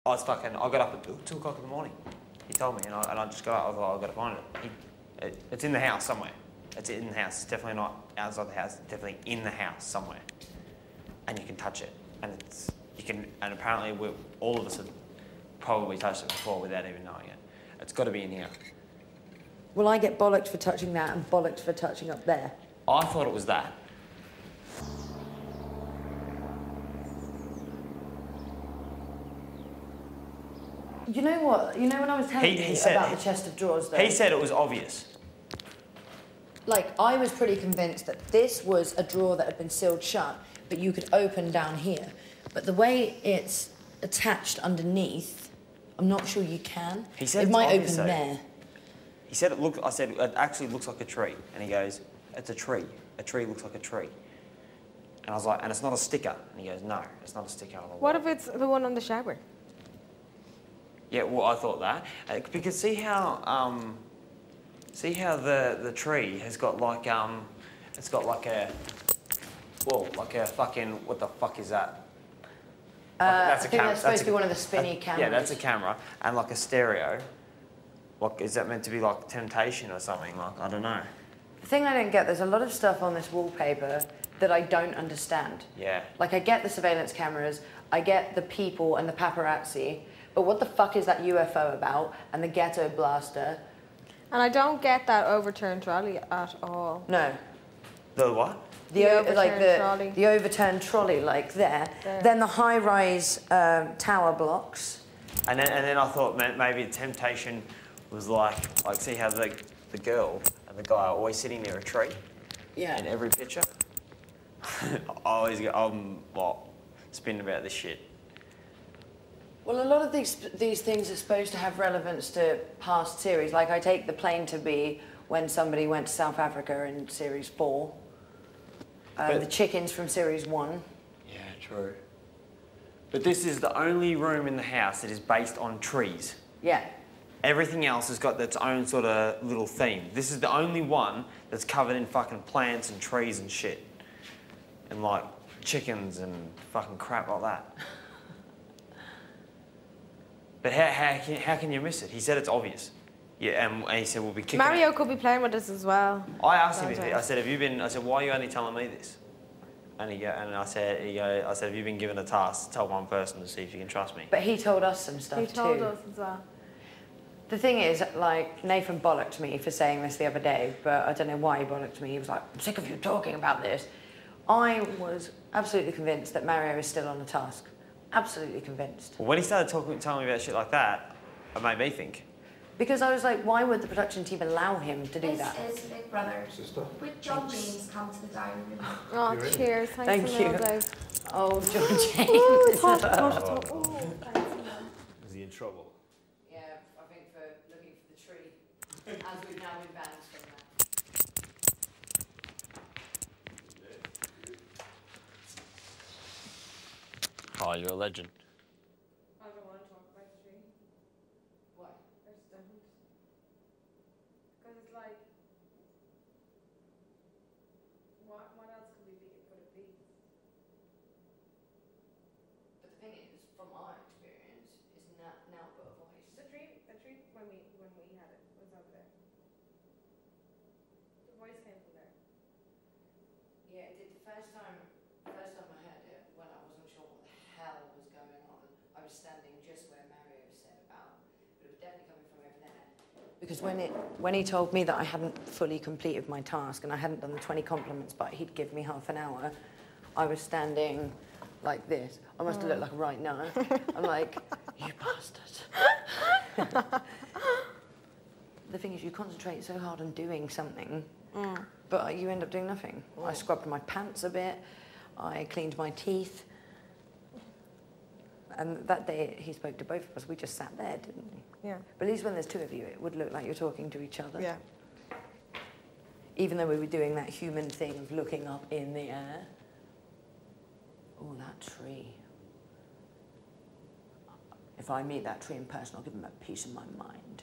I got up at 2 o'clock in the morning. He told me, and I just got up. I thought, I've got to find it. It's in the house somewhere. It's in the house. It's definitely not outside the house. It's definitely in the house somewhere. And you can touch it. And and apparently all of us have probably touched it before without even knowing it. It's got to be in here. Well, I get bollocked for touching that and bollocked for touching up there. I thought it was that. You know what? You know when I was telling you about the chest of drawers, though? He said it was obvious. Like, I was pretty convinced that this was a drawer that had been sealed shut, but you could open down here. But the way it's attached underneath, I'm not sure you can. He said it might open there. He said I said, it actually looks like a tree. And he goes, it's a tree. A tree looks like a tree. And I was like, and it's not a sticker. And he goes, no, it's not a sticker. What if it's the one on the shower? Yeah, well, I thought that. Because see how the tree has got like, it's got like a fucking, what the fuck is that? That's supposed to be one of the spinny cameras. Yeah, that's a camera. And like a stereo. Like, is that meant to be like Temptation or something? Like, I don't know. The thing I don't get, there's a lot of stuff on this wallpaper that I don't understand. Yeah. Like, I get the surveillance cameras, I get the people and the paparazzi, but what the fuck is that UFO about? And the ghetto blaster? And I don't get that overturned trolley at all. No. The what? The overturned trolley. The overturned trolley, like there. Then the high-rise tower blocks. And then I thought maybe the Temptation was like see how the girl and the guy are always sitting near a tree. Yeah. In every picture. I'm spinning about this shit. Well, a lot of these things are supposed to have relevance to past series. Like, I take The Plane to be when somebody went to South Africa in Series 4. The chickens from Series 1. Yeah, true. But this is the only room in the house that is based on trees. Yeah. Everything else has got its own sort of little theme. This is the only one that's covered in fucking plants and trees and shit. And like chickens and fucking crap like that. But how can you miss it? He said it's obvious. Yeah, and he said we'll be kicking Mario could be playing with us as well. I asked him, I said, why are you only telling me this? And I said, have you been given a task to tell one person to see if you can trust me? But he told us some stuff too. He told us as well. The thing is, like, Nathan bollocked me for saying this the other day, but I don't know why he bollocked me. He was like, I'm sick of you talking about this. I was absolutely convinced that Mario is still on the task. Absolutely convinced. Well, when he started telling me about shit like that, it made me think. Because I was like, why would the production team allow him to do that? This is Big Brother. Would John James come to the dining room? Oh, cheers. Thanks Thank you. Dave. Oh, John James. Oh, it's hot, hot, hot. Oh, thanks. Is he in trouble? Yeah, I think for looking for the tree. As we've now been banned from that. Oh, you're a legend. I don't want to talk about the tree. Why? I just don't. Because it's like, what else could it be? But the thing is, from our experience, is now put a voice. The tree when we had it was over there. The voice came from there. Yeah, it did. The first time I heard it, when I wasn't sure what the hell was going on, I was standing just where Mario said about, but it was definitely coming from over there. Because when he told me that I hadn't fully completed my task and I hadn't done the 20 compliments, but he'd give me half an hour, I was standing like this. I must have looked like a right now. I'm like, you bastard. The thing is, you concentrate so hard on doing something, but you end up doing nothing. I scrubbed my pants a bit. I cleaned my teeth. And that day, he spoke to both of us. We just sat there, didn't we? Yeah. But at least when there's two of you, it would look like you're talking to each other. Yeah. Even though we were doing that human thing of looking up in the air. Oh, that tree. If I meet that tree in person, I'll give him a piece of my mind.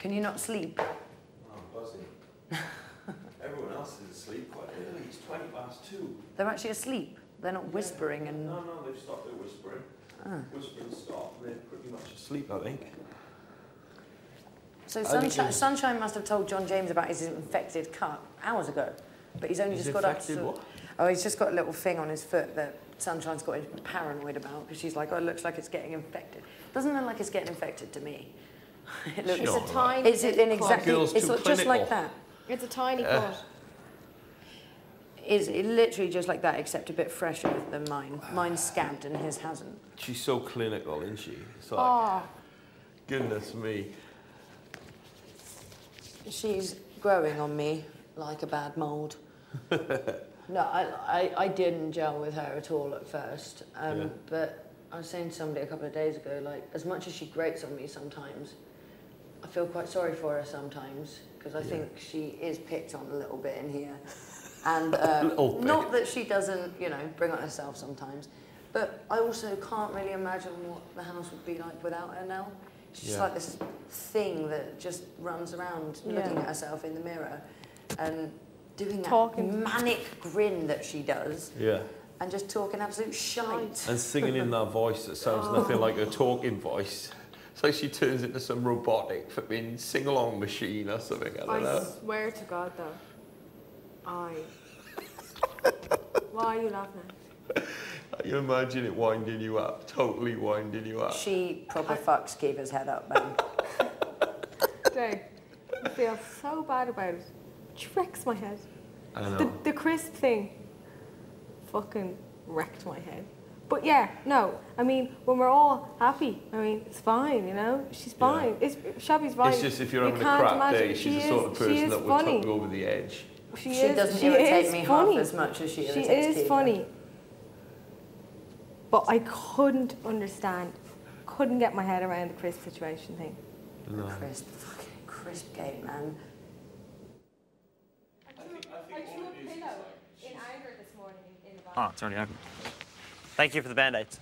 Can you not sleep? I'm buzzing. Everyone else is asleep quite early. It's 2:20. They're actually asleep. They're not whispering and... No, they've stopped their whispering. Whispering stopped. They're pretty much asleep, I think. So Sunshine must have told John James about his infected cut hours ago, but he's only just got up to... What? Oh, he's just got a little thing on his foot that Sunshine's got paranoid about, because she's like, oh, it looks like it's getting infected. Doesn't look like it's getting infected to me. It looks... It's a tiny... Is it in exactly... It's just like that. It's a tiny cut. Is it literally just like that, except a bit fresher than mine. Mine's scabbed and his hasn't. She's so clinical, isn't she? It's like, goodness me. She's growing on me like a bad mould. No, I didn't gel with her at all at first. But I was saying to somebody a couple of days ago, like, as much as she grates on me sometimes, I feel quite sorry for her sometimes, because I think she is picked on a little bit in here. And not that she doesn't, you know, bring on herself sometimes, but I also can't really imagine what the house would be like without her now. She's like this thing that just runs around looking at herself in the mirror and doing that manic grin that she does. Yeah. And just talking absolute shite. And singing in that voice that sounds nothing like a talking voice. It's like she turns into some robotic flipping sing-along machine or something. I don't know. I swear to God, though. Why are you laughing at? You imagine it winding you up, totally winding you up. She proper fucks Kiva's head up, man. Dave, I feel so bad about it. She wrecks my head. I know. The crisp thing fucking wrecked my head. But yeah, no, I mean, when we're all happy, I mean, it's fine, you know? She's fine. Shabby's right. It's just if you're having a crap day, she's the sort of person that would tip you over the edge. She doesn't irritate me half as much as she irritates Kiva. She is funny. But I couldn't understand, couldn't get my head around the crisp situation thing. No. Crisp gate, man. I threw a pillow in anger this morning in the bathroom. Oh, it's already open. Thank you for the Band-Aids.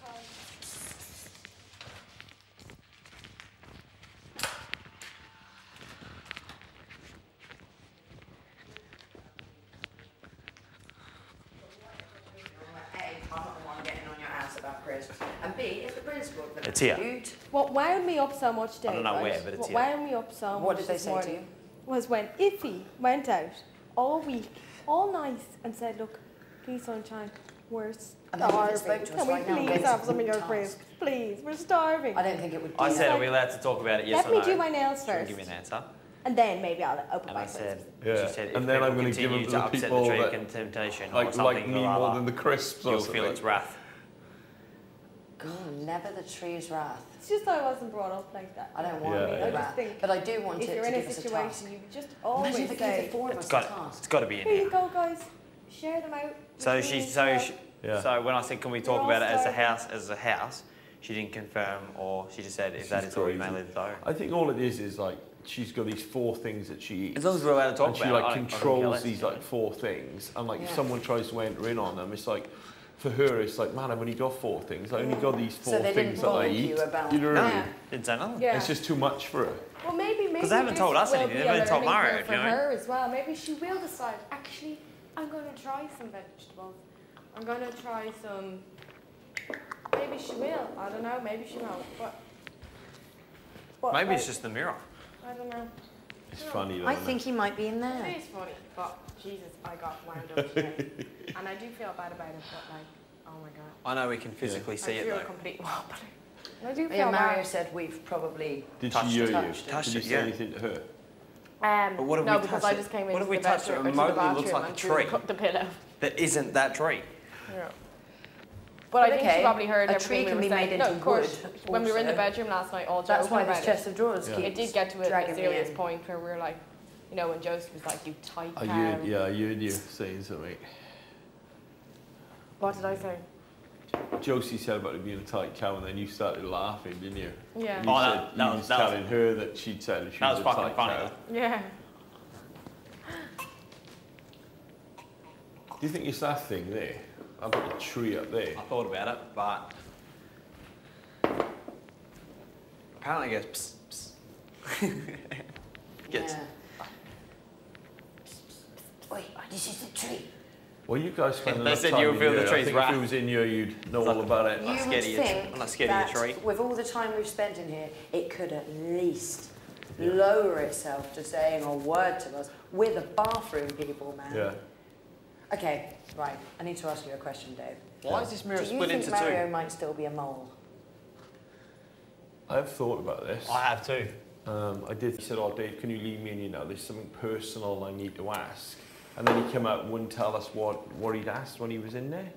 And B, it's the principal that it's here. What wound me up so much, Dave, I don't know where, but it's here. What wound me up so much What did they say to you? Was when Iffy went out all week, all nice, and said, look, please, Sunshine, we're starving. Can we please have some of your crisps? Please, we're starving. I don't think it would be. I said, are we allowed to talk about it, yes or no? Let me do my nails first. Give me an answer. And then maybe I'll open my And I said, yeah. she said, and then I'm going to give them to the people the that and temptation like me more than the crisps or you'll something. feel its wrath. God, never the tree's wrath. It's just I wasn't brought up like that. I don't want to be wrath, but I do want it to give us a task. If you're in a situation, you just always Imagine if say, it gave the four of us a task. It's got to be in here here. you go, guys. Share them out. So when I said, can we talk about it as a house, she didn't confirm, or she just said, if that is all, you may leave the door. I think all it is like, she's got these 4 things that she eats. As long as we're allowed to talk about it. And she like controls these like 4 things, and like if someone tries to enter in on them, it's like, for her, it's like, man, I've only got 4 things. I only got these 4 things that I eat. You know what I mean? Didn't say nothing. Yeah. It's just too much for her. Well, maybe because they haven't told us anything. They've only told Mario. For her as well. Maybe she will decide. Actually, I'm going to try some vegetables. I'm going to try some. Maybe she will. I don't know. Maybe she won't. But maybe it's just the mirror. I don't know. It's funny though. I think he might be in there. It is funny, but Jesus, I got wound up today. And I do feel bad about it, but like, oh my God. I know we can physically see it though. I feel complete wobbly. I do feel Yeah, Mario bad. said we've probably touched you. Touched Did you it, say anything to her? But what if no, we because touched I just came What into if we the touched it bedroom, remotely looks like a tree? Cut the pillow. That isn't that tree. Yeah. But I think she probably heard a everything tree can we be were made saying. into No, of course. wood. When we were in the bedroom last night, all That's joking why about this chest of drawers keeps it did get to a dragging serious me in. point where we were like, you know, when Josie was like, you tight cow. I heard you saying something. What did I say? Josie said about it being a tight cow, and then you started laughing, didn't you? Yeah. And you was telling her that she'd said she was a tight cow. Yeah. Do you think it's that thing there? I've got a tree up there. I thought about it, but apparently it goes psst, psst. gets. Yeah. Oi, this is the tree. Well, you guys spend They enough said time you in would feel the here. I tree's think wrath. if it was in here, you'd know all about it. You I'm would scared of your tree. think I'm not scared of your tree. that with all the time we've spent in here, it could at least lower itself to saying a word to us. We're the bathroom people, man. Yeah. Okay, right. I need to ask you a question, Dave. Why is this mirror Do you split think into Mario two? might still be a mole? I've thought about this. I have too. I did. He said, "Oh, Dave, can you leave me in here now? There's something personal I need to ask." And then he came out and wouldn't tell us what he'd asked when he was in there.